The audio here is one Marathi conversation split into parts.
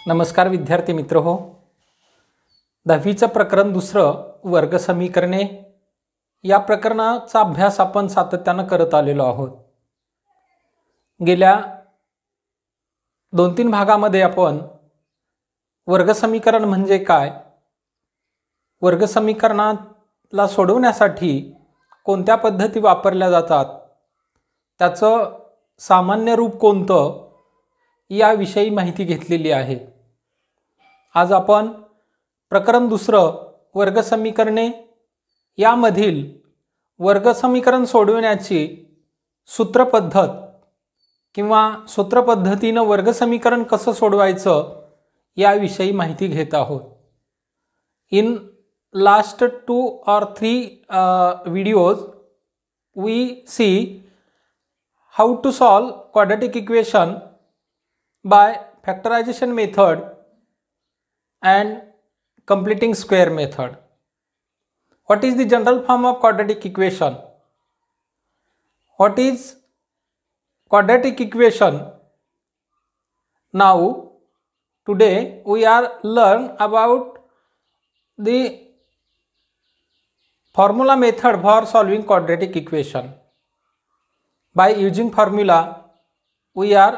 नमस्कार विद्यार्थी मित्र हो. 10वीचं प्रकरण दुसरं वर्ग समीकरणे या प्रकरणाचा अभ्यास आपण सातत्याने करत आलेलो आहोत. गेल्या 2-3 भागामध्ये आपण वर्ग समीकरण म्हणजे काय, वर्ग समीकरणाला सोडवण्यासाठी कोणत्या पद्धती वापरल्या जातात, त्याचं सामान्य रूप कोणतं याविषयी माहिती घेतलेली आहे. आज आपण प्रकरण दुसरं वर्ग समीकरणे यामधील वर्ग समीकरण सोडवण्याची सूत्रपद्धत किंवा सूत्रपद्धतीने वर्ग समीकरण कसं सोडवायचं याविषयी माहिती घेत आहोत. In last 2 or 3 videos we see how to solve quadratic equation by factorization method and completing square method. What is the general form of quadratic equation? What is quadratic equation? Now today we are learn about the formula method for solving quadratic equation. By using formula we are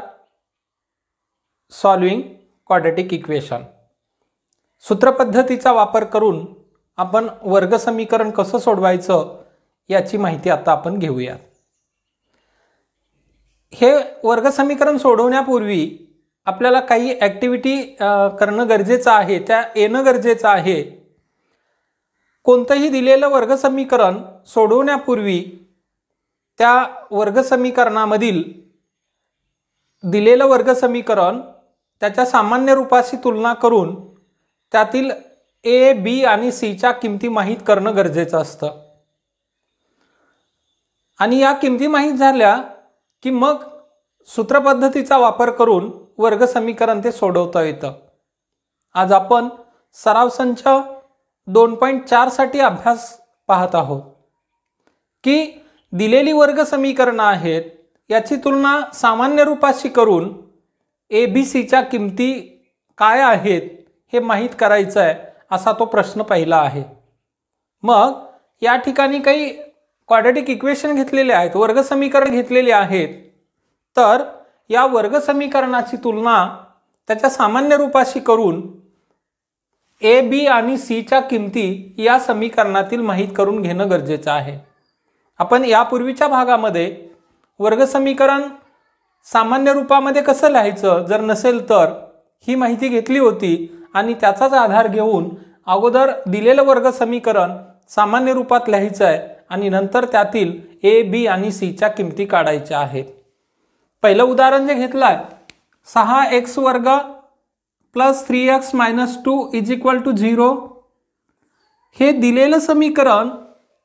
solving quadratic equation. सूत्रपद्धतीचा वापर करून आपण वर्ग समीकरण कसं सोडवायचं याची माहिती आता आपण घेऊया. हे वर्ग समीकरण सोडवण्यापूर्वी आपल्याला काही ॲक्टिव्हिटी करणं गरजेचं आहे, त्या येणं गरजेचं आहे. कोणतंही दिलेलं वर्ग समीकरण सोडवण्यापूर्वी त्या वर्ग समीकरणामधील दिलेलं वर्ग समीकरण त्याच्या सामान्य रूपाशी तुलना करून त्यातील ए, बी आणि सी च्या किमती माहित करणं गरजेचं असतं. आणि या किमती माहित झाल्या की मग सूत्रपद्धतीचा वापर करून वर्ग समीकरण ते सोडवता येतं. आज आपण सराव संच 2.4 साठी अभ्यास पाहत आहोत की दिलेली वर्ग समीकरणं आहेत याची तुलना सामान्य रूपाशी करून ए, बी, सी च्या किमती काय आहेत हे माहित करायचं आहे, असा तो प्रश्न पहिला आहे. मग या ठिकाणी काही क्वाड्रॅटिक इक्वेशन घेतलेले आहेत, वर्ग समीकरण घेतलेले आहेत. तर या वर्ग समीकरणाची तुलना त्याच्या सामान्य रूपाशी करून ए, बी आणि सी च्या किमती या समीकरणातील माहित करून घेणं गरजेचं आहे. आपण यापूर्वीच्या भागामध्ये वर्ग समीकरण सामान्य रूपामध्ये कसं लिहायचं जर नसेल तर ही माहिती घेतली होती आणि त्याचाच आधार घेऊन अगोदर दिलेलं वर्ग समीकरण सामान्य रूपात लिहायचं आहे आणि नंतर त्यातील ए, बी आणि सी च्या किमती काढायच्या आहेत. पहिलं उदाहरण जे घेतलं आहे 6x वर्ग plus 3x minus 2 is equal to 0. हे दिलेलं समीकरण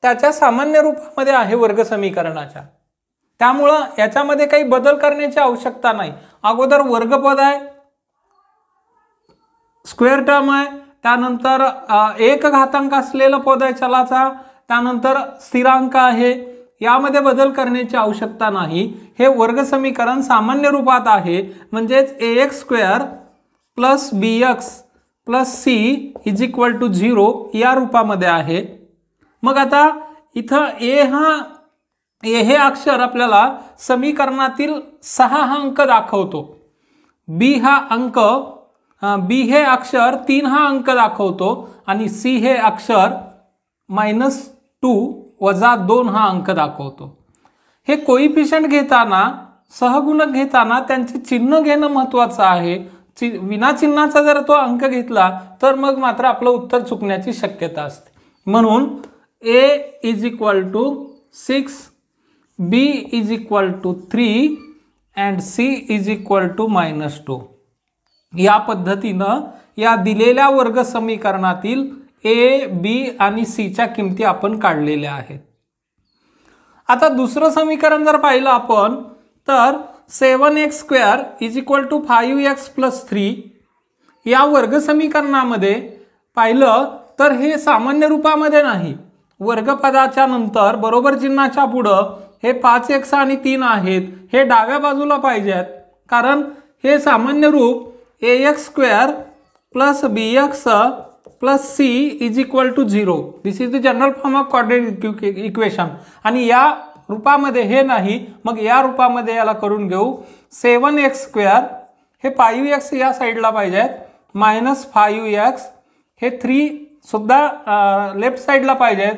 त्याच्या सामान्य रूपामध्ये आहे वर्ग समीकरणाच्या, त्यामुळं याच्यामध्ये काही बदल करण्याची आवश्यकता नाही. अगोदर वर्गपद आहे, स्क्वेअर टर्म आहे, त्यानंतर एक घातांक असलेलं पद आहे चलाचा, त्यानंतर स्थिरांक आहे. यामध्ये बदल करण्याची आवश्यकता नाही. हे वर्ग समीकरण सामान्य रूपात आहे, म्हणजेच ax square plus bx plus c is equal to 0 या रूपामध्ये आहे. मग आता इथं ए हे अक्षर आपल्याला समीकरणातील 6 हा अंक दाखवतो, बी हे अक्षर 3 हा अंक दाखवतो आणि सी हे अक्षर -2 वजा 2 हा अंक दाखवतो. हे कोइफिशियंट घेताना, सहगुणक घेताना त्यांचे चिन्ह घेणं महत्त्वाचं आहे. विना चिन्हाचा जर तो अंक घेतला तर मग मात्र आपलं उत्तर चुकण्याची शक्यता असते. म्हणून a is equal to 6, b is equal to 3 and c is equal to -2. या पद्धतीनं या दिलेल्या वर्ग समीकरणातील ए, बी आणि सी च्या किमती आपण काढलेल्या आहेत. आता दुसरं समीकरण जर पाहिलं आपण तर 7x square is equal to 5x plus 3 या वर्ग समीकरणामध्ये पाहिलं तर हे सामान्य रूपामध्ये नाही. वर्गपदाच्या नंतर बरोबर चिन्हाच्या पुढं हे 5x आणि 3 आहेत, हे डाव्या बाजूला पाहिजेत कारण हे सामान्य रूप ax² plus bx plus c is equal to 0. This is the general form of coordinate equation. आणि या रूपामध्ये हे नाही, मग या रूपामध्ये याला करून घेऊ. 7x² हे 5x या साईडला पाहिजे, -5x हे 3 सुद्धा लेफ्ट साईडला पाहिजेत,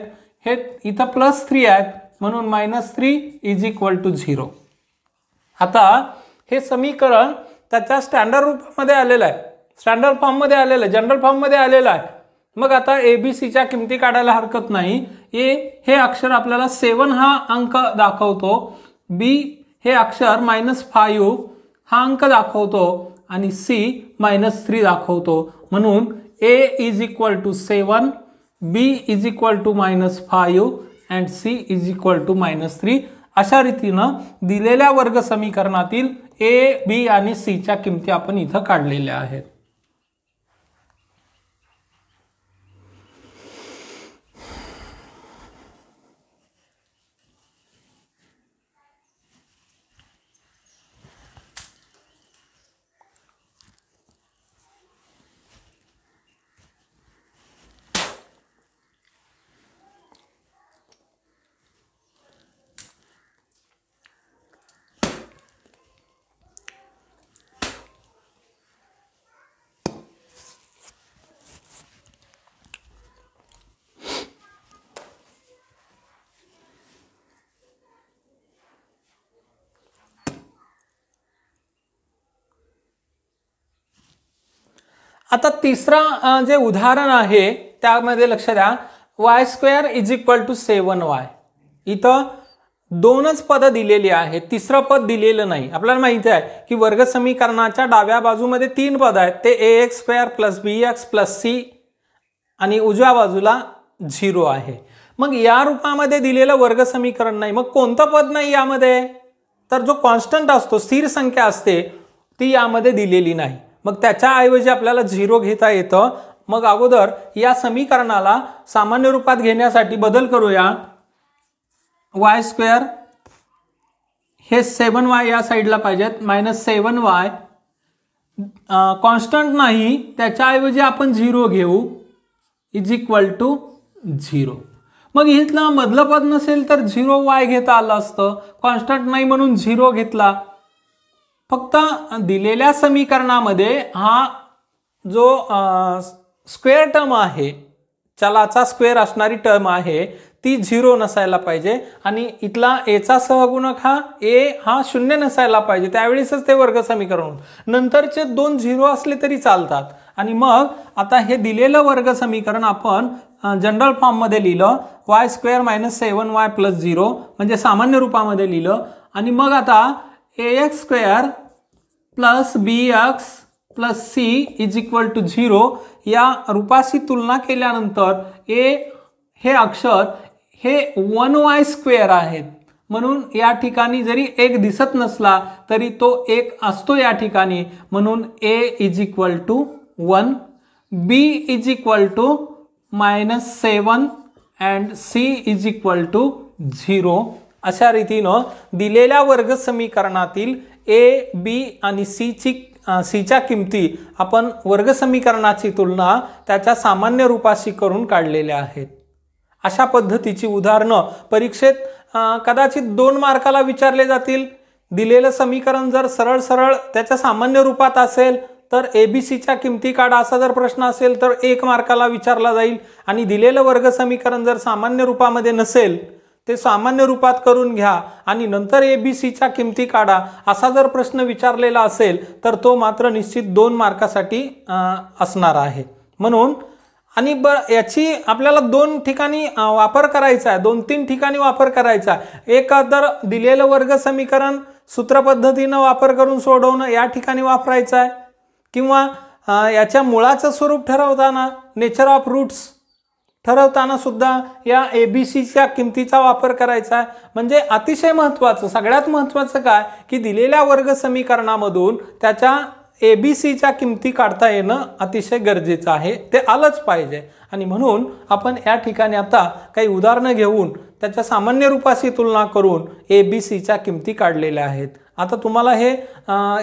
हे इथं +3 आहेत म्हणून -3 इज इक्वल टू 0. आता हे समीकरण त्याच्या स्टँडर्ड रूपामध्ये आलेलं आहे, स्टँडर्ड फॉर्ममध्ये आलेलं आहे, जनरल फॉर्ममध्ये आलेलं आहे. मग आता ABCच्या किमती काढायला हरकत नाही. हे अक्षर आपल्याला 7 हा अंक दाखवतो, B हे अक्षर -5 हा अंक दाखवतो आणि C -3 दाखवतो. म्हणून A is equal to 7, B is equal to -5 and C is equal to -3. अशा रीतीनं दिलेल्या वर्ग समीकरणातील A, B आणि C च्या किमती आपण इथं काढलेल्या आहेत. आता तिसरा जे उदाहरण आहे त्यामध्ये लक्ष द्या. y² is equal to 7y. इथं दोनच पद दिलेली आहेत, तिसरं पद दिलेलं नाही. आपल्याला माहिती आहे की वर्ग समीकरणाच्या डाव्या बाजूमध्ये 3 पद आहेत, ते ax² + bx + c आणि उजव्या बाजूला 0 आहे. मग या रूपामध्ये दिलेलं वर्ग समीकरण नाही. मग कोणतं पद नाही यामध्ये? तर जो कॉन्स्टंट असतो, स्थिर संख्या असते, ती यामध्ये दिलेली नाही. मग त्याच्याऐवजी आपल्याला 0 घेता येतं. मग अगोदर या समीकरणाला सामान्य रूपात घेण्यासाठी बदल करूया. y² हे 7y या साईडला पाहिजेत, -7y. कॉन्स्टंट नाही, त्याच्याऐवजी आपण 0 घेऊ, इज इक्वल टू 0. मग इथलं मधलं पद नसेल तर 0y घेता आलं असतं. कॉन्स्टंट नाही म्हणून 0 घेतला. फक्त दिलेल्या समीकरणामध्ये हा जो स्क्वेअर टर्म आहे, चलाचा स्क्वेअर असणारी टर्म आहे, ती 0 नसायला पाहिजे आणि इथला एचा सहगुणक हा a हा 0 नसायला पाहिजे. त्यावेळेसच ते वर्ग समीकरण. नंतरचे 2 0 असले तरी चालतात. आणि मग आता हे दिलेलं वर्ग समीकरण आपण जनरल फॉर्ममध्ये लिहिलं, y² - 7y + 0 म्हणजे सामान्य रूपामध्ये लिहिलं. आणि मग आता ax² + bx + c is equal to 0 या रूपाशी तुलना केल्यानंतर a हे अक्षर हे 1y² आहेत. म्हणून या ठिकाणी जरी 1 दिसत नसला तरी तो 1 असतो या ठिकाणी. म्हणून a is equal to 1, b is equal to -7 and c is equal to 0. अशा रीतीनं दिलेल्या वर्ग समीकरणातील A, B आणि Cच्या किमती आपण वर्ग समीकरणाची तुलना त्याच्या सामान्य रूपाशी करून काढलेल्या आहेत. अशा पद्धतीची उदाहरणं परीक्षेत कदाचित 2 मार्काला विचारले जातील. दिलेलं समीकरण जर सरळ सरळ त्याच्या सामान्य रूपात असेल तर ABCच्या किमती काढा असा जर प्रश्न असेल तर 1 मार्काला विचारला जाईल. आणि दिलेलं वर्ग समीकरण जर सामान्य रूपामध्ये नसेल ते सामान्य रूपात करून घ्या आणि नंतर ABCच्या किमती काढा असा जर प्रश्न विचारलेला असेल तर तो मात्र निश्चित 2 मार्कासाठी असणार आहे. म्हणून आणि याची आपल्याला 2 ठिकाणी वापर करायचा आहे, 2-3 ठिकाणी वापर करायचा आहे. एक तर दिलेलं वर्ग समीकरण सूत्र पद्धतीनं वापर करून सोडवणं या ठिकाणी वापरायचं आहे, किंवा याच्या मुळाचं स्वरूप ठरवताना, नेचर ऑफ रूट्स ठरवताना सुद्धा या ABCच्या किमतीचा वापर करायचा आहे. म्हणजे अतिशय महत्त्वाचं, सगळ्यात महत्त्वाचं काय की दिलेल्या वर्ग समीकरणामधून त्याच्या ABCच्या किमती काढता येणं अतिशय गरजेचं आहे, ते आलंच पाहिजे. आणि म्हणून आपण या ठिकाणी आता काही उदाहरणं घेऊन त्याच्या सामान्य रूपाशी तुलना करून ABCच्या किमती काढलेल्या आहेत। आता तुम्हाला हे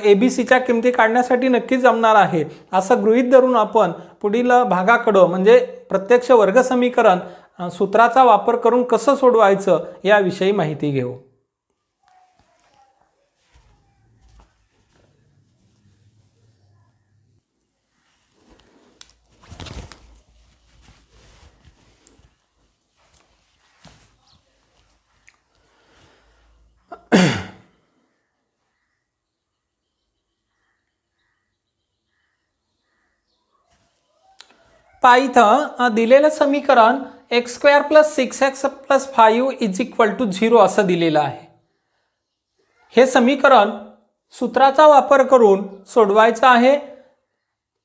ABCच्या किमती काढण्यासाठी नक्कीच जमणार आहे असं गृहीत धरून आपण पुढील भागाकडे म्हणजे प्रत्यक्ष वर्ग समीकरण सूत्राचा वापर करून कसं सोडवायचं याविषयी माहिती घेऊ। इथं दिलेलं समीकरण x² + 6x + 5 = 0 असं दिलेलं आहे। हे समीकरण सूत्राचा वापर करून सोडवायचं आहे।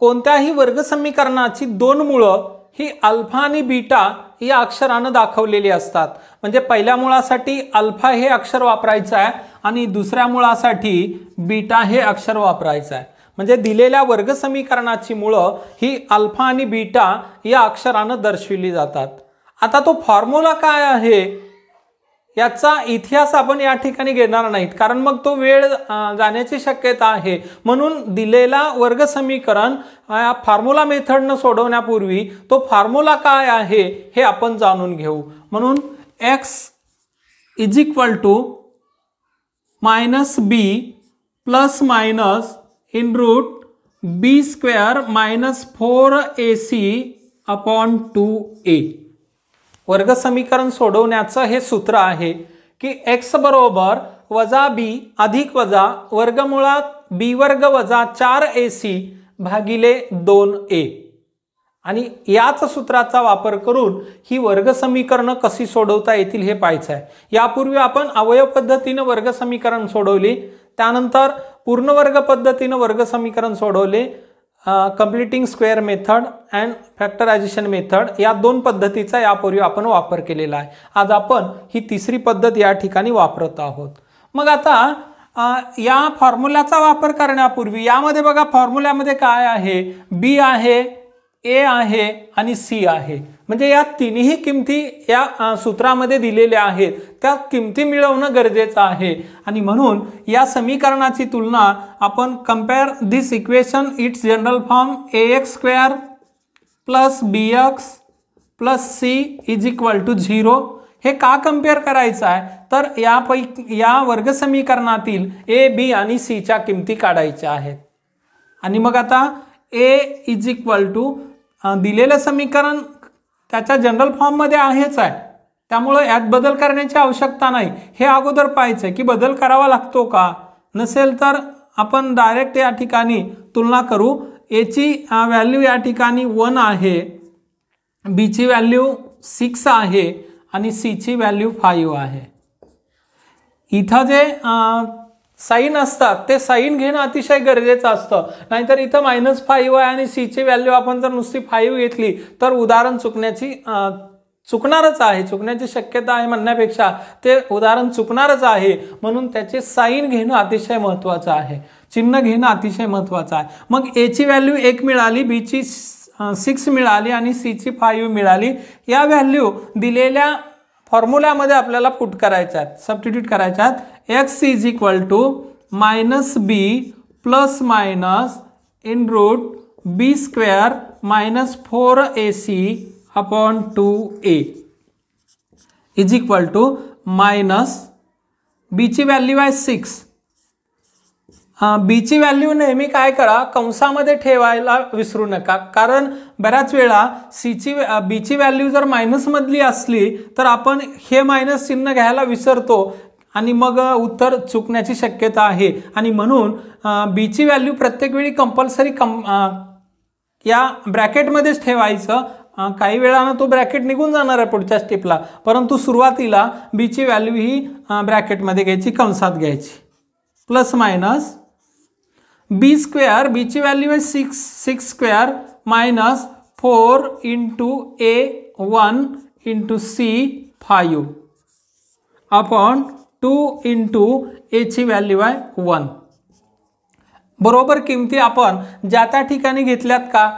कोणत्याही वर्ग समीकरणाची दोन मुळं ही अल्फा आणि बीटा या अक्षराने दाखवलेली असतात। म्हणजे पहिल्या मुळासाठी अल्फा हे अक्षर वापरायचं आहे आणि दुसऱ्या मुळासाठी बीटा हे अक्षर वापरायचं आहे। म्हणजे दिलेल्या वर्ग समीकरणाची मुळं ही अल्फा आणि बीटा या अक्षराने दर्शविली जातात। आता तो फॉर्म्युला काय आहे याचा इतिहास आपण या ठिकाणी घेणार नाहीत, कारण मग तो वेळ जाण्याची शक्यता आहे। म्हणून दिलेला वर्ग समीकरण फॉर्म्युला मेथडने सोडवण्यापूर्वी तो फॉर्म्युला काय आहे हे आपण जाणून घेऊ। म्हणून x = -b ± (b² - 4ac/2a) वर्ग समीकरण सोडवण्याचं हे सूत्र आहे की x बरोबर -b अधिक वजा वर्गमुळात b² - 4ac भागिले 2a आणि याच सूत्राचा वापर करून ही वर्ग समीकरण कशी सोडवता येतील हे पाहायचं आहे। यापूर्वी आपण अवयव पद्धतीने वर्ग समीकरण सोडवली, त्यानंतर पूर्ण वर्ग पद्धतीने वर्ग समीकरण सोडवले, completing square method and factorisation method या दोन पद्धतीचा यापूर्वी आपण वापर केलेला आहे। आज आपण ही तिसरी पद्धत या ठिकाणी वापरत आहोत। मग आता या फॉर्म्युलाचा वापर करण्यापूर्वी यामध्ये बघा फॉर्म्युल्यामध्ये काय आहे, बी आहे, ए आहे आणि सी आहे। म्हणजे या तिन्ही किमती या सूत्रामध्ये दिलेल्या आहेत, त्या किमती मिळवणं गरजेचं आहे आणि म्हणून या समीकरणाची तुलना आपण compare this equation it's general form ax² + bx + c = 0 हे का कंपेअर करायचं आहे तर या वर्ग समीकरणातील a, b आणि c च्या किमती काढायच्या आहेत। आणि मग आता a दिलेलं समीकरण त्याच्या जनरल फॉर्म मध्ये आहेच आहे, त्यामुळे यात बदल करण्याची आवश्यकता नाही। हे अगोदर पाहायचं की बदल करावा लागतो का, नसेल तर आपण डायरेक्ट या ठिकाणी तुलना करू। ए ची व्हॅल्यू या ठिकाणी 1 आहे, बी ची व्हॅल्यू 6 आहे आणि सी ची व्हॅल्यू 5 आहे। इथं जे साइन असतात ते साइन घेणं अतिशय गरजेचं असतं, नाहीतर इथं -5 आहे आणि सी ची व्हॅल्यू आपण जर नुसती 5 घेतली तर उदाहरण चुकणारच आहे, चुकण्याची शक्यता आहे म्हणण्यापेक्षा ते उदाहरण चुकणारच आहे। म्हणून त्याचे साइन घेणं अतिशय महत्त्वाचं आहे, चिन्ह घेणं अतिशय महत्त्वाचं आहे। मग ए ची व्हॅल्यू 1 मिळाली, बी ची 6 मिळाली आणि सी ची 5 मिळाली। या व्हॅल्यू दिलेल्या फॉर्म्युल्यामध्ये आपल्याला पुट करायच्या आहेत, सबस्टिट्यूट करायच्या आहेत। x = -b ± (b² - 4ac/2a) b ची व्हॅल्यू आहे 6। बी ची व्हॅल्यू नेहमी काय करा, कंसामध्ये ठेवायला विसरू नका, कारण बऱ्याच वेळा बी ची व्हॅल्यू जर मायनस मधली असली तर आपण हे मायनस चिन्ह घ्यायला विसरतो आणि मग उत्तर चुकण्याची शक्यता आहे। आणि म्हणून बी ची व्हॅल्यू प्रत्येक वेळी कंपल्सरी या ब्रॅकेटमध्येच ठेवायचं। काही वेळानं तो ब्रॅकेट निघून जाणार आहे पुढच्या स्टेपला, परंतु सुरुवातीला बी ची व्हॅल्यू ही ब्रॅकेटमध्ये घ्यायची, कंसात घ्यायची। ± (b²) बी ची व्हॅल्यू आहे 6² - 4 × a1 × c5 अपॉन 2 × a ची व्हॅल्यू आहे 1। बरोबर किमती आपण ज्या त्या ठिकाणी घेतल्यात का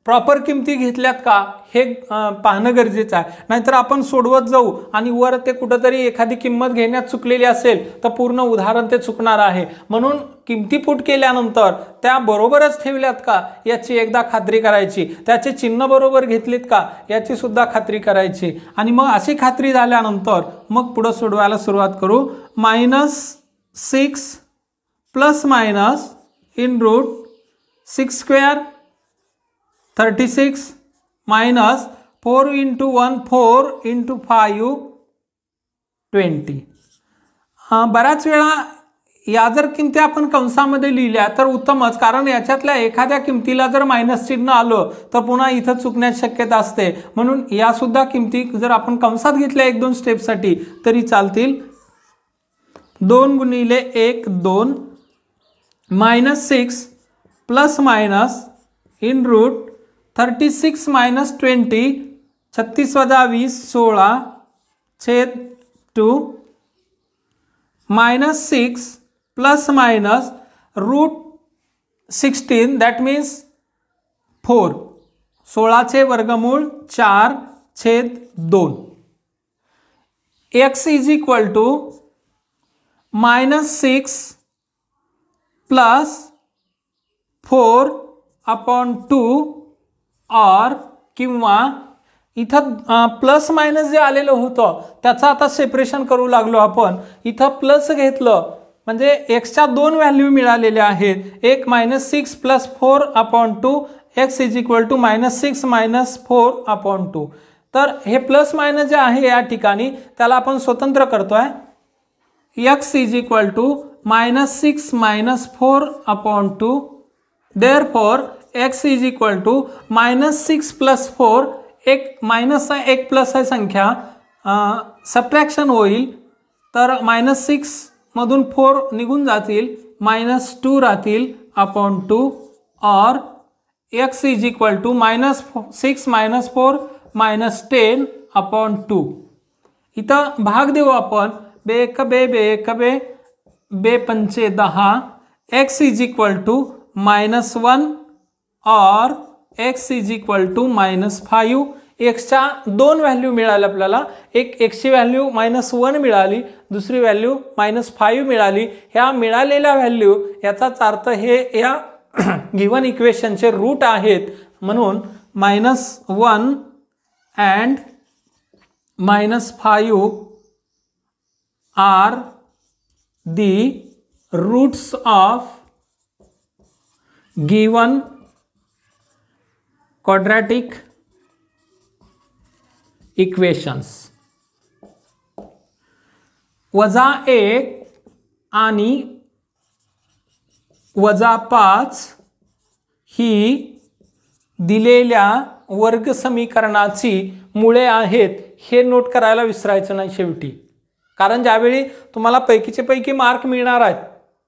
प्रॉपर किमती घेतल्यात का हे पाहणं गरजेचं आहे. नाहीतर आपण सोडवत जाऊ आणि वर ते कुठंतरी एखादी किंमत घेण्यात चुकलेली असेल तर पूर्ण उदाहरण ते चुकणार आहे. म्हणून किमती पुट केल्यानंतर त्या बरोबरच ठेवल्यात का याची एकदा खात्री करायची, त्याचे चिन्ह बरोबर घेतलीत का याची सुद्धा खात्री करायची. आणि मग अशी खात्री झाल्यानंतर मग पुढे सोडवायला सुरुवात करू. -6 plus minus in root 6 square 36 minus 4 × 1 4 × 5 20. बऱ्याच वेळा या जर किमती आपण कंसामध्ये लिहिल्या तर उत्तमच, कारण याच्यातल्या एखाद्या किमतीला जर मायनस चिन्ह आलं तर पुन्हा इथं चुकण्याची शक्यता असते. म्हणून या सुद्धा किमती जर आपण कंसात घेतल्या 1-2 स्टेपसाठी तरी चालतील. 2 × 1 2 -6 plus minus in root 36 minus 20 36 वजा 20 16 छेद 2 -6 plus minus root 16 that means 4 16चे वर्गमूळ 4 छेद 2. x is equal to -6 plus 4/2 और किंवा इथं प्लस मायनस जे आलेलं होतं त्याचं आता सेपरेशन करू लागलो आपण. इथं प्लस घेतलं म्हणजे एक्सच्या 2 व्हॅल्यू मिळालेल्या आहेत. एक -6 plus 4/2 x is equal to -6 - 4/2. तर हे प्लस मायनस जे आहे या ठिकाणी त्याला आपण स्वतंत्र करतोय. x is equal to -6 - 4/2. Therefore x is equal to -6 plus 4 एक मायनस आहे एक प्लस आहे संख्या सबट्रॅक्शन होईल तर -6 मधून 4 निघून जातील -2 राहतील अपॉन 2 और x इज इक्वल टू -6 - 4 -10/2. इथं भाग देऊ आपण. बे 1 बे बे 1 बे बे 5 10. x इज इक्वल टू -1 और x इज इक्वल टू -5. एक्सच्या 2 व्हॅल्यू मिळाल्या आपल्याला. एक एक्सची व्हॅल्यू -1 मिळाली, दुसरी व्हॅल्यू -5 मिळाली. ह्या मिळालेल्या व्हॅल्यू याचाच अर्थ हे या गिवन इक्वेशनचे रूट आहेत. म्हणून -1 and -5 are the roots of given quadratic equations. -1 आणि -5 ही दिलेल्या वर्ग समीकरणाची मुळे आहेत हे नोट करायला विसरायचं नाही शेवटी. कारण ज्यावेळी तुम्हाला पैकीचे पैकी मार्क मिळणार आहेत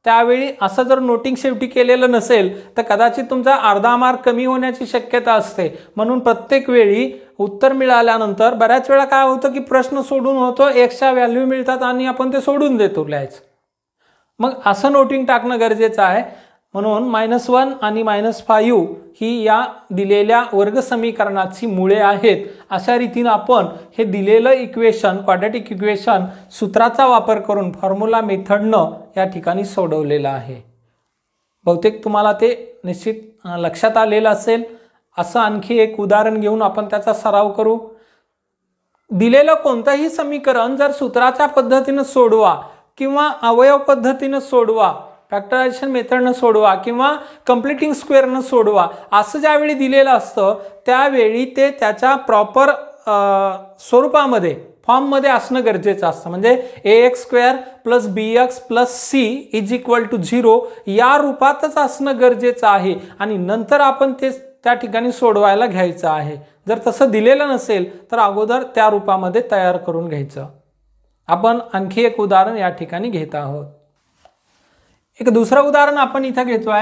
त्यावेळी असं जर नोटिंग शेवटी केलेलं नसेल तर कदाचित तुमचा अर्धा मार्क कमी होण्याची शक्यता असते. म्हणून प्रत्येक वेळी उत्तर मिळाल्यानंतर बऱ्याच वेळा काय होतं की प्रश्न सोडून होतो, एक्सच्या व्हॅल्यू मिळतात आणि आपण ते सोडून देतो लिहायचं. मग असं नोटिंग टाकणं गरजेचं आहे. म्हणून -1 आणि -5 ही या दिलेल्या वर्ग समीकरणाची मुळे आहेत. अशा रीतीने आपण हे दिलेलं इक्वेशन क्वाड्रॅटिक इक्वेशन सूत्राचा वापर करून फॉर्म्युला मेथडनं या ठिकाणी सोडवलेलं आहे. बहुतेक तुम्हाला ते निश्चित लक्षात आलेलं असेल. असं आणखी एक उदाहरण घेऊन आपण त्याचा सराव करू. दिलेलं कोणतंही समीकरण जर सूत्राच्या पद्धतीने सोडवा किंवा अवयव पद्धतीने सोडवा, फॅक्टरायझेशन मेथडनं सोडवा किंवा कंप्लीटिंग स्क्वेअरनं सोडवा, असं ज्यावेळी दिलेलं असतं त्यावेळी ते त्याच्या प्रॉपर स्वरूपामध्ये फॉर्ममध्ये असणं गरजेचं असतं. म्हणजे ax² + bx + c = 0 या रूपातच असणं गरजेचं आहे आणि नंतर आपण ते त्या ठिकाणी सोडवायला घ्यायचं आहे. जर तसं दिलेलं नसेल तर अगोदर त्या रूपामध्ये तयार करून घ्यायचं. आपण आणखी एक उदाहरण या ठिकाणी घेत आहोत. एक दुसरं उदाहरण आपण इथं घेतोय.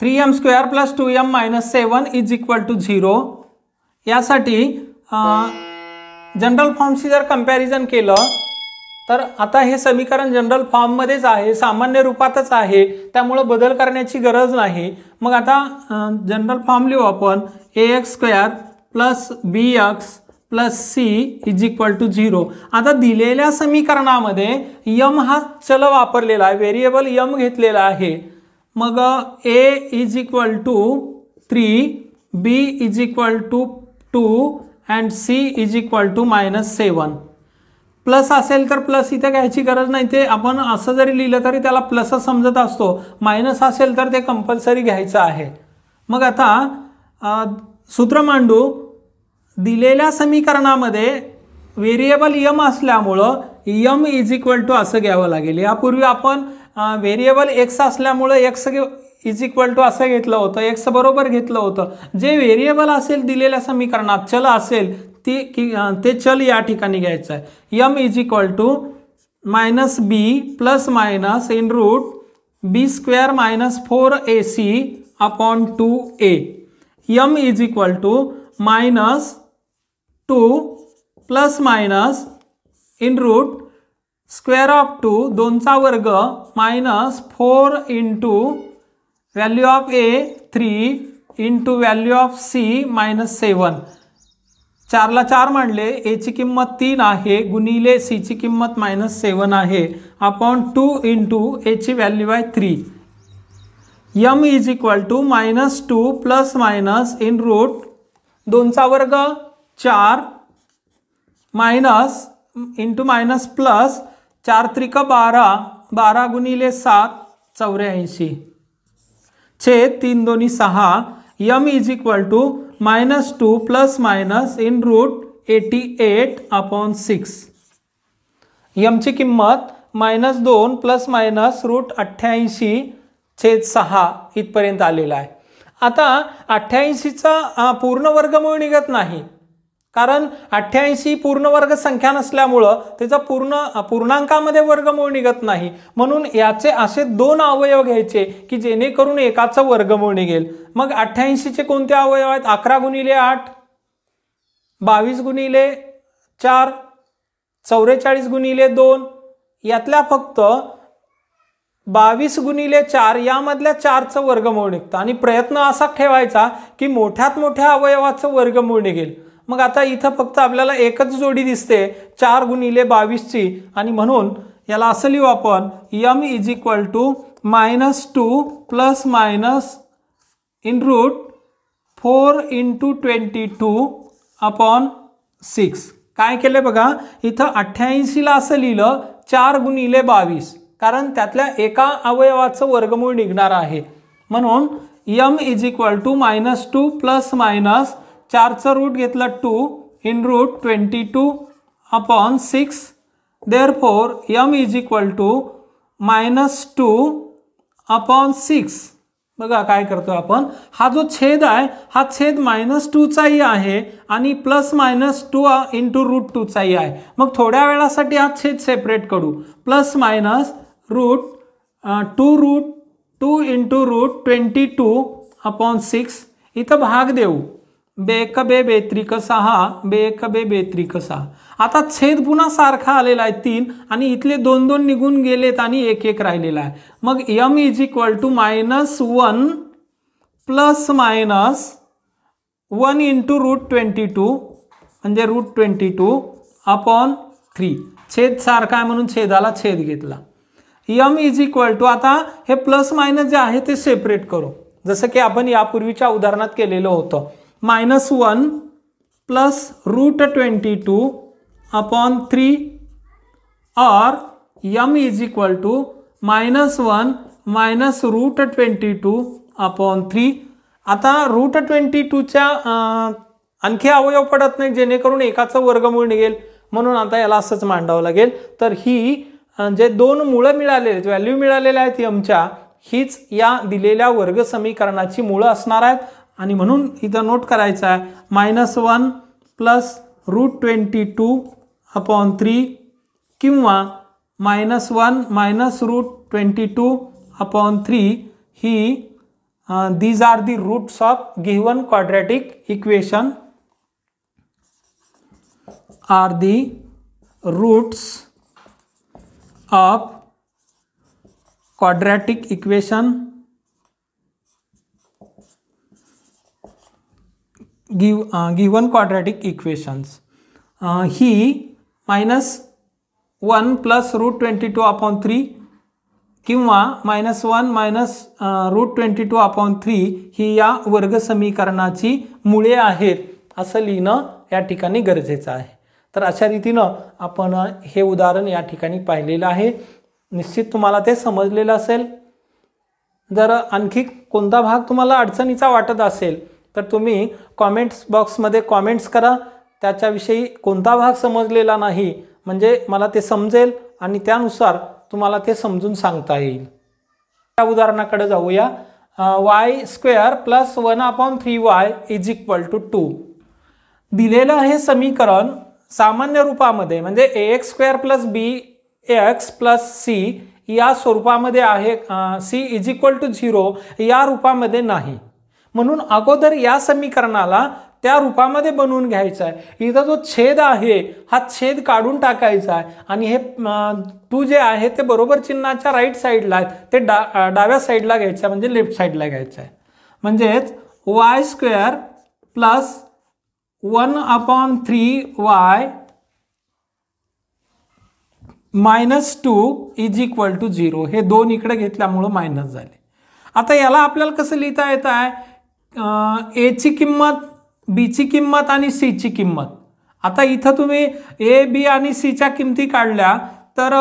3m² + 2m - 7 = 0. यासाठी जनरल फॉर्मशी जर कंपॅरिझन केलं तर आता हे समीकरण जनरल फॉर्ममध्येच आहे, सामान्य रूपातच आहे, त्यामुळे बदल करण्याची गरज नाही. मग आता जनरल फॉर्म लिहू आपण. ax² plus bx plus c is equal to 0. आता दिलेल्या समीकरणामध्ये यम हा चल वापरलेला आहे, व्हेरिएबल यम घेतलेला आहे. मग a is equal to 3, b is equal to 2 and c is equal to -7. Plus असेल तर प्लस इथे घ्यायची गरज नाही, ते आपण असं जरी लिहिलं तरी त्याला प्लस समजत असतो. मायनस असेल तर ते कंपल्सरी घ्यायचं आहे. मग आता सूत्र मांडू. दिलेल्या समीकरणामध्ये व्हेरिएबल यम असल्यामुळं यम इज इक्वल टू असं घ्यावं लागेल. यापूर्वी आपण व्हेरिएबल एक्स असल्यामुळं एक्स इज इक्वल टू असं घेतलं होतं, एक्स बरोबर घेतलं होतं. जे व्हेरिएबल असेल दिलेल्या समीकरणात, चल असेल ते चल या ठिकाणी घ्यायचं आहे. यम is equal to -b plus minus in root b² -4ac upon 2a. यम is equal to -2 plus minus in root square of 2 2चा वर्ग -4 into value of a 3 into value of c -7. 4 ला 4 मांडले, a ची किंमत 3 आहे गुणिले c ची किंमत -7 आहे अपॉन 2 इंटू a ची व्हॅल्यू आहे 3. M is equal to -2 plus minus in root 2चा वर्ग 4 मायनस इंटू मायनस प्लस 4 त्रिक 12 12 गुणिले 7 84 छेद 3 दोन्ही 6. यम is equal to -2 plus minus in root 88 upon 6. यमची किंमत -2 प्लस मायनस रूट 88 छेद 6 इथपर्यंत आलेला आहे. आता 88चा पूर्ण वर्गमूळ निघत नाही, कारण 88 पूर्ण वर्ग संख्या नसल्यामुळं त्याचा पूर्णांकामध्ये वर्गमूळ निघत नाही. म्हणून याचे असे 2 अवयव घ्यायचे की जेणेकरून एकाचं वर्गमूळ निघेल. मग 88चे कोणते अवयव आहेत? 11 गुणिले 8, 22 गुणिले 4, 44 गुणिले 2. यातल्या फक्त 22 गुणिले 4 यामधल्या 4चं वर्गमूळ निघतं आणि प्रयत्न असा ठेवायचा की मोठ्यात मोठ्या अवयवाचं वर्गमूळ निघेल. मग आता इथं फक्त आपल्याला एकच जोडी दिसते 4 गुणिले 22ची, आणि म्हणून याला असं लिहू आपण. यम is equal to -2 plus minus in root 4 into 22 upon 6. काय केलं बघा, इथं 88ला असं लिहिलं 4 गुणिले 22, कारण त्यातल्या एका अवयवाचं वर्गमूळ निघणार आहे. म्हणून m is equal to -2 plus minus 4चं रूट घेतलं 2 in root 22 upon 6. Therefore m is equal to -2 upon 6. बघा काय करतो आपण, हा जो छेद आहे हा छेद -2चाही आहे आणि प्लस -2 इंटू रूट 2चाही आहे. मग थोड्या वेळासाठी हा छेद सेपरेट करू. Plus minus root 2 into root 22 upon 6. इथं भाग देऊ. 2 बे 6, 2 बे 6. आता छेद पुन्हा सारखा आलेला आहे 3, आणि इथले 2 2 निघून गेलेत आणि 1 1 राहिलेला आहे. मग यम is equal to -1 plus minus 1 into root 22 म्हणजे रूट 22 अपॉन 3. छेद सारखा आहे म्हणून छेदाला छेद घेतला. यम इज इक्वल टू, आता हे प्लस मायनस जे आहे ते सेपरेट करू, जसं की आपण यापूर्वीच्या उदाहरणात केलेलं होतं. -1 प्लस रूट 22 अपॉन 3 और यम is equal to -1 minus root 22 upon 3. आता रूट 22च्या आणखी अवयव पडत नाही जेणेकरून एकाचं वर्गमूळ निघेल, म्हणून आता याला असंच मांडावं लागेल. तर ही जे 2 मुळं मिळालेले आहेत, व्हॅल्यू मिळालेल्या आहेत यमच्या, हीच या दिलेल्या वर्ग समीकरणाची मुळं असणार आहेत. आणि म्हणून इथं नोट करायचं आहे -1 प्लस रूट 22 अपॉन 3 किंवा -1 मायनस रूट 22 अपॉन 3. ही these are the roots of given quadratic equation, are the roots of quadratic equation given quadratic equations he -1 plus √22/3 किंवा -1 मायनस √22/3 ही या वर्ग समीकरणाची मुळे आहेत असं लिहिणं या ठिकाणी गरजेचं आहे. तर अशा रीतीनं आपण हे उदाहरण या ठिकाणी पाहिलेलं आहे. निश्चित तुम्हाला ते समजलेलं असेल. जर आणखी कोणता भाग तुम्हाला अडचणीचा वाटत असेल तर तुम्ही कॉमेंट्स बॉक्समध्ये कॉमेंट्स करा. त्याच्याविषयी कोणता भाग समजलेला नाही म्हणजे मला ते समजेल आणि त्यानुसार तुम्हाला ते समजून सांगता येईल. त्या उदाहरणाकडे जाऊया. y² + 1/3y = 2. दिलेलं हे समीकरण सामान्य रूपामध्ये म्हणजे ax² + bx + c या स्वरूपामध्ये आहे. c = 0 या रूपामध्ये नाही. म्हणून अगोदर या समीकरणाला त्या रूपामध्ये बनवून घ्यायचा आहे. इथं जो छेद आहे हा छेद काढून टाकायचा आहे आणि हे 2 जे आहे ते बरोबर चिन्हाच्या राईट साईडला आहेत ते डाव्या साईडला घ्यायचं म्हणजे लेफ्ट साईडला घ्यायचं आहे. म्हणजेच y² + 1/3y -2 = 0. हे 2 इकडे घेतल्यामुळं मायनस झाले. आता याला आपल्याला कसं लिहिता येत आहे? a ची किंमत, b ची किंमत आणि c ची किंमत. आता इथं तुम्ही a, b आणि c च्या किमती काढल्या तर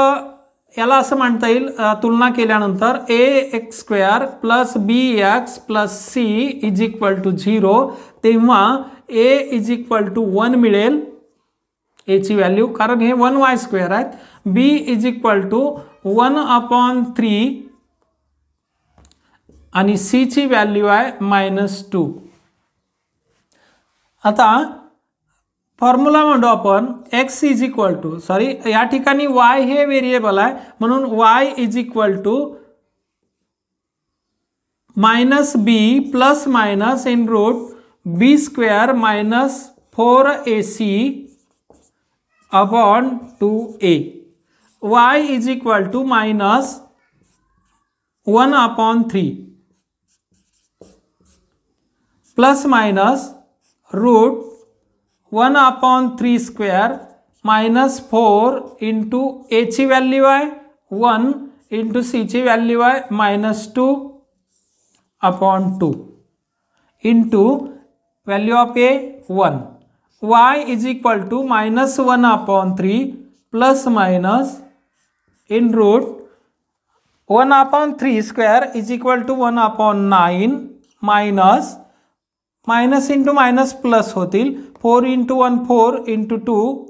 याला असं म्हणता येईल तुलना केल्यानंतर ax² + bx + c = 0 तेव्हा a = 1 मिळेल a ची व्हॅल्यू कारण हे 1y² आहेत. b = 1/3 आणि c ची व्हॅल्यू आहे -2. आता फॉर्म्युला म्हणतो आपण x या ठिकाणी y हे व्हेरिएबल आहे म्हणून y = -b ± (b²-4ac/2a) y = -1/3 ±√1/3² -4 * a ची व्हॅल्यू आहे 1 * c ची व्हॅल्यू आहे -2/2 value of a 1. y = -1/3 ± √1/3² = 1/9 minus into minus plus होतील 4 × 1 4 × 2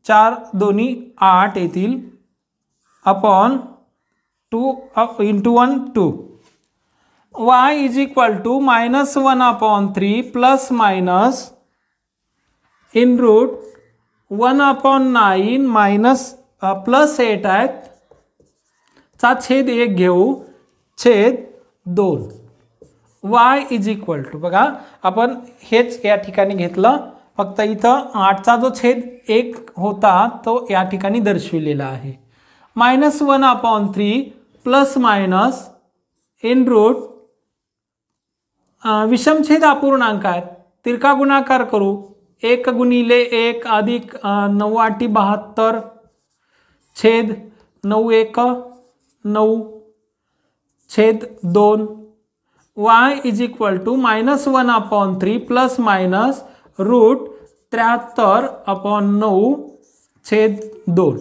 4 2 8 येतील अपॉन 2 × 1 2. y = -1/3 ±√1/9 +8 आहेत चा छेद 1 घेऊ छेद 2. y = बघा आपण हेच या ठिकाणी घेतलं फक्त इथं 8चा जो छेद 1 होता तो या ठिकाणी दर्शविलेला आहे. -1/3 ± विषमछेद अपूर्णांक आहेत तिरका गुणाकार करू 1 × 1 + 9 × 72 छेद 9 × 1 9 छेद 2. y = -1/3 ±√73/9 छेद 2.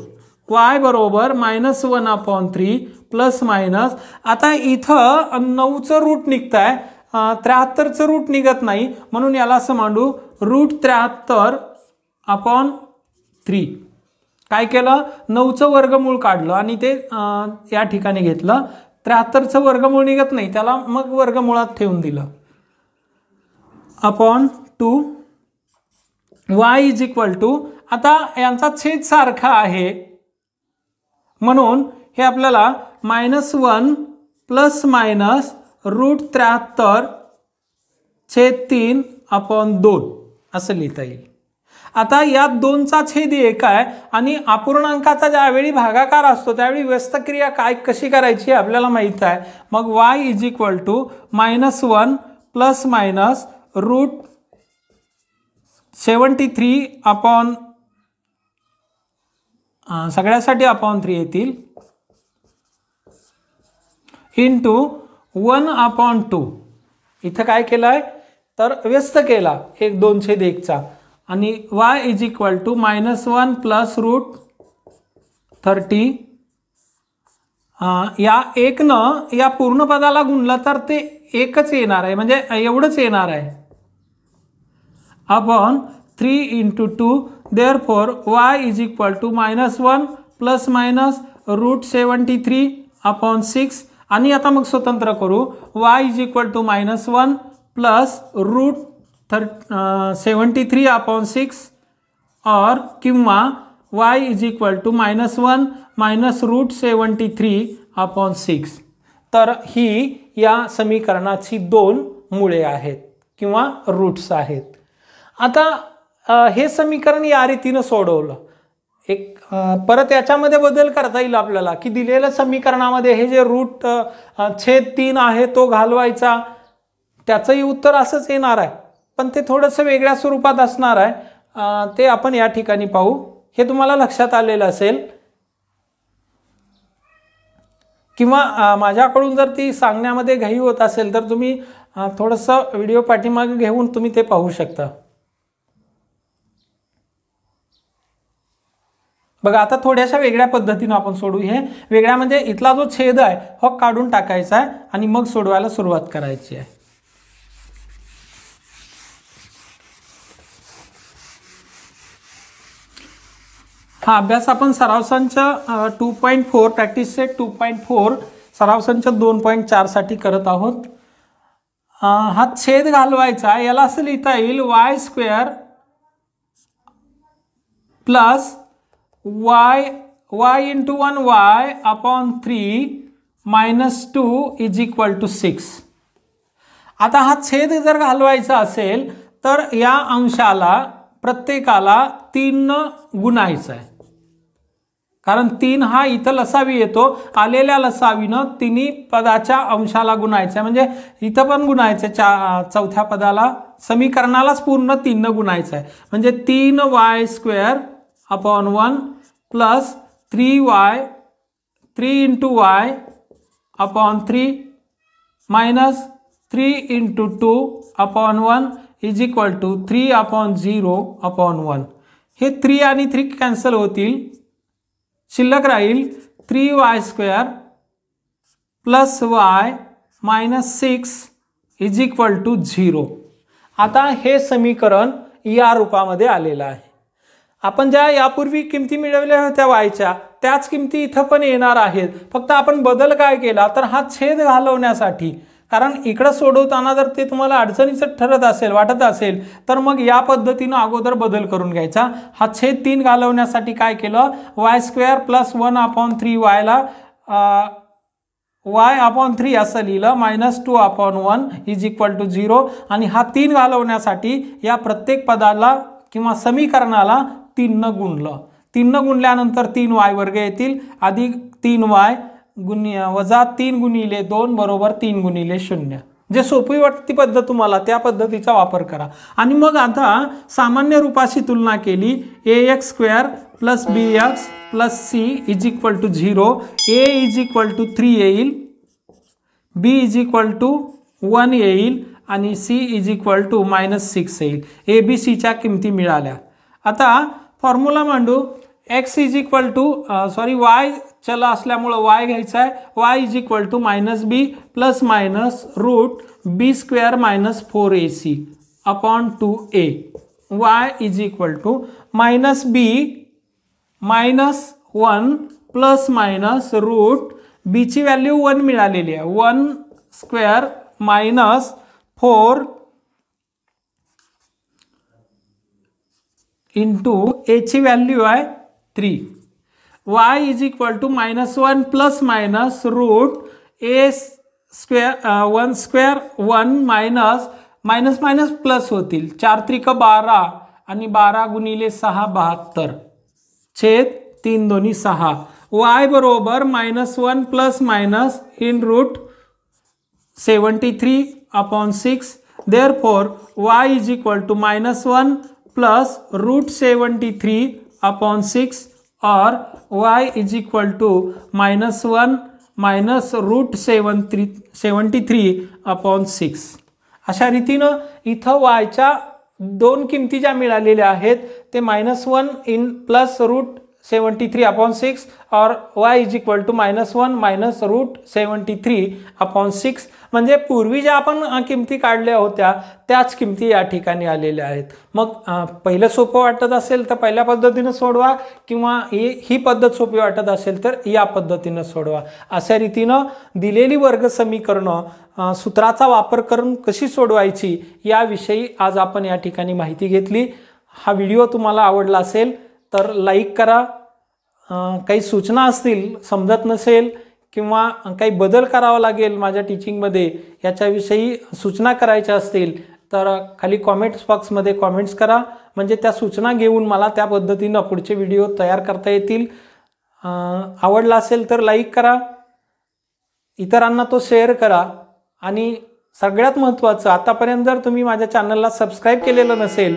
y बरोबर -1/3 आता इथं 9चं रूट निघत आहे 73चं रूट निघत नाही म्हणून याला असं मांडू √73/3. काय केलं 9चं वर्गमूळ काढलं आणि ते या ठिकाणी घेतलं 73चं वर्गमूळ निघत नाही त्याला मग वर्गमुळात ठेवून दिलं अपॉन 2. y = आता यांचा छेद सारखा आहे म्हणून हे आपल्याला -1 ±√73/2 असं लिहिता येईल. आता यात 2चा छेद 1 आहे आणि अपूर्णांकाचा ज्यावेळी भागाकार असतो त्यावेळी व्यस्त क्रिया कशी करायची आपल्याला माहित आहे. मग y is equal to -1 plus minus root 73 upon सगळ्यासाठी अपॉन 3 येतील इंटू 1/2. इथं काय केलंय तर व्यस्त केला 1/2/1चा आणि y is equal to -1 plus root 30. या 1नं या पूर्ण पदाला गुणलं तर ते 1च येणार आहे, म्हणजे एवढंच येणार आहे upon 3 into 2. Therefore y is equal to -1 plus minus root 73 upon 6. आणि आता मग स्वतंत्र करू. y is equal to -1 plus root 73 upon 6 और किंवा y is equal to -1 minus root 73 upon 6. तर ही या समीकरणाची 2 मुळे आहेत किंवा रूट्स आहेत. आता हे समीकरण या रीतीनं सोडवलं. एक परत याच्यामध्ये बदल करता येईल आपल्याला की दिलेल्या समीकरणामध्ये हे जे रूट छेद 3 आहे तो घालवायचा, त्याचंही उत्तर असंच येणार आहे पण ते थोडंसं वेगळ्या स्वरूपात असणार आहे. ते आपण या ठिकाणी पाहू. हे तुम्हाला लक्षात आलेलं असेल किंवा माझ्याकडून जर ती सांगण्यामध्ये घाई होत असेल तर तुम्ही थोडंसं व्हिडिओ पाठीमागे घेऊन तुम्ही ते पाहू शकता. बघा आता थोड्याशा वेगळ्या पद्धतीने आपण सोडू. हे वेगळ्या म्हणजे इथला जो छेद आहे हो काढून टाकायचा आहे आणि मग सोडवायला सुरुवात करायची आहे. हा अभ्यास आपण सराव संच 2.4 प्रॅक्टिस सेट 2.4 सराव संच 2.4 साठी करत आहोत. हा छेद घालवायचा, याला असं लिहिता येईल y² plus y into 1y upon 3 minus 2 is equal to 6. आता हा छेद जर घालवायचा असेल तर या अंशाला प्रत्येकाला 3 गुणायचा आहे, कारण 3 हा इथं लसावी येतो. आलेल्या लसावीनं तिन्ही पदाच्या अंशाला गुणायचं आहे, म्हणजे इथं पण गुणायचं चौथ्या पदाला, समीकरणालाच पूर्ण 3 गुणायचं आहे. म्हणजे 3y² upon 1 plus 3 into y upon 3 minus 3 into 2 upon 1 is equal to 3 upon 0 upon 1. हे 3 आणि 3 कॅन्सल होतील, शिल्लक राहील 3y² plus y minus 6 is equal to 0. आता हे समीकरण या रूपामध्ये आलेलं आहे. आपण ज्या यापूर्वी किमती मिळवल्या होत्या वायच्या त्याच किमती इथं पण येणार आहेत. फक्त आपण बदल काय केला तर हा छेद घालवण्यासाठी, कारण इकडं सोडवताना जर ते तुम्हाला अडचणीचं ठरत असेल, वाटत असेल तर मग या पद्धतीनं अगोदर बदल करून घ्यायचा. हा छेद 3 घालवण्यासाठी काय केलं, y² प्लस 1 अपॉन 3 yला y अपॉन 3 असं लिहिलं, minus 2 upon 1 is equal to 0. आणि हा 3 घालवण्यासाठी या प्रत्येक पदाला किंवा समीकरणाला 3 गुणलं. 3 गुणल्यानंतर 3y वर्ग येतील अधिक 3y वजा 3 गुणिले 2 बरोबर 3 गुणिले 0. जे सोपी वाटती पद्धत तुम्हाला त्या पद्धतीचा वापर करा. आणि मग आता सामान्य रूपाशी तुलना केली, ax² plus bx plus c is equal to 0. a is equal to 3 येईल, b इज इक्वल टू 1 येईल आणि c इज इक्वल टू -6 येईल. a b c च्या किमती मिळाल्या. आता फॉर्म्युला मांडू. x is equal to y चला असल्यामुळे y घ्यायचा आहे. y is equal to -b plus minus root b² minus 4ac upon 2a. y is equal to -b minus 1 plus minus root b ची व्हॅल्यू 1 मिळालेली आहे, 1² मायनस 4 इंटू a ची व्हॅल्यू आहे 3. y is equal to -1 plus minus root a² 1² 1 minus minus minus plus होतील, 4 त्रिक 12 आणि 12 गुणिले 6 72 छेद 3 दोन्ही 6 y बरोबर -1 plus minus in root 73/6 therefore y is equal to -1 plus root 73/6 or y is equal to -1 minus root 73/6. अशा रीतीनं इथं yच्या दोन किमती ज्या मिळालेल्या आहेत ते -1 इन प्लस रूट 73/6 और y is equal to -1 minus root 73/6 म्हणजे पूर्वी ज्या आपण किमती काढल्या होत्या त्याच किमती या ठिकाणी आलेल्या आहेत. मग पहिलं सोपं वाटत असेल तर पहिल्या पद्धतीनं सोडवा किंवा ही पद्धत सोपी वाटत असेल तर या पद्धतीनं सोडवा. अशा रीतीनं दिलेली वर्ग समीकरणं सूत्राचा वापर करून कशी सोडवायची याविषयी आज आपण या ठिकाणी माहिती घेतली. हा व्हिडिओ तुम्हाला आवडला असेल तर लाईक करा. काही सूचना असतील समजत नसेल किंवा काही बदल करावा लागेल माझ्या टीचिंगमध्ये याच्याविषयी सूचना करायच्या असतील तर खाली कॉमेंट्स बॉक्समध्ये कॉमेंट्स करा म्हणजे त्या सूचना घेऊन मला त्या पद्धतीनं पुढचे व्हिडिओ तयार करता येतील. आवडला असेल तर लाईक करा, इतरांना तो शेअर करा आणि सगळ्यात महत्त्वाचं आतापर्यंत जर तुम्ही माझ्या चॅनलला सबस्क्राईब केलेलं नसेल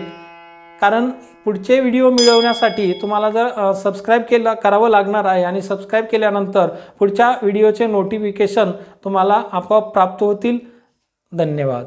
कारण पुढचे व्हिडिओ मिळवण्यासाठी तुम्हाला जर सबस्क्राईब करावं लागणार आहे आणि सबस्क्राईब केल्यानंतर पुढच्या व्हिडिओचे नोटिफिकेशन तुम्हाला आपोआप प्राप्त होतील. धन्यवाद.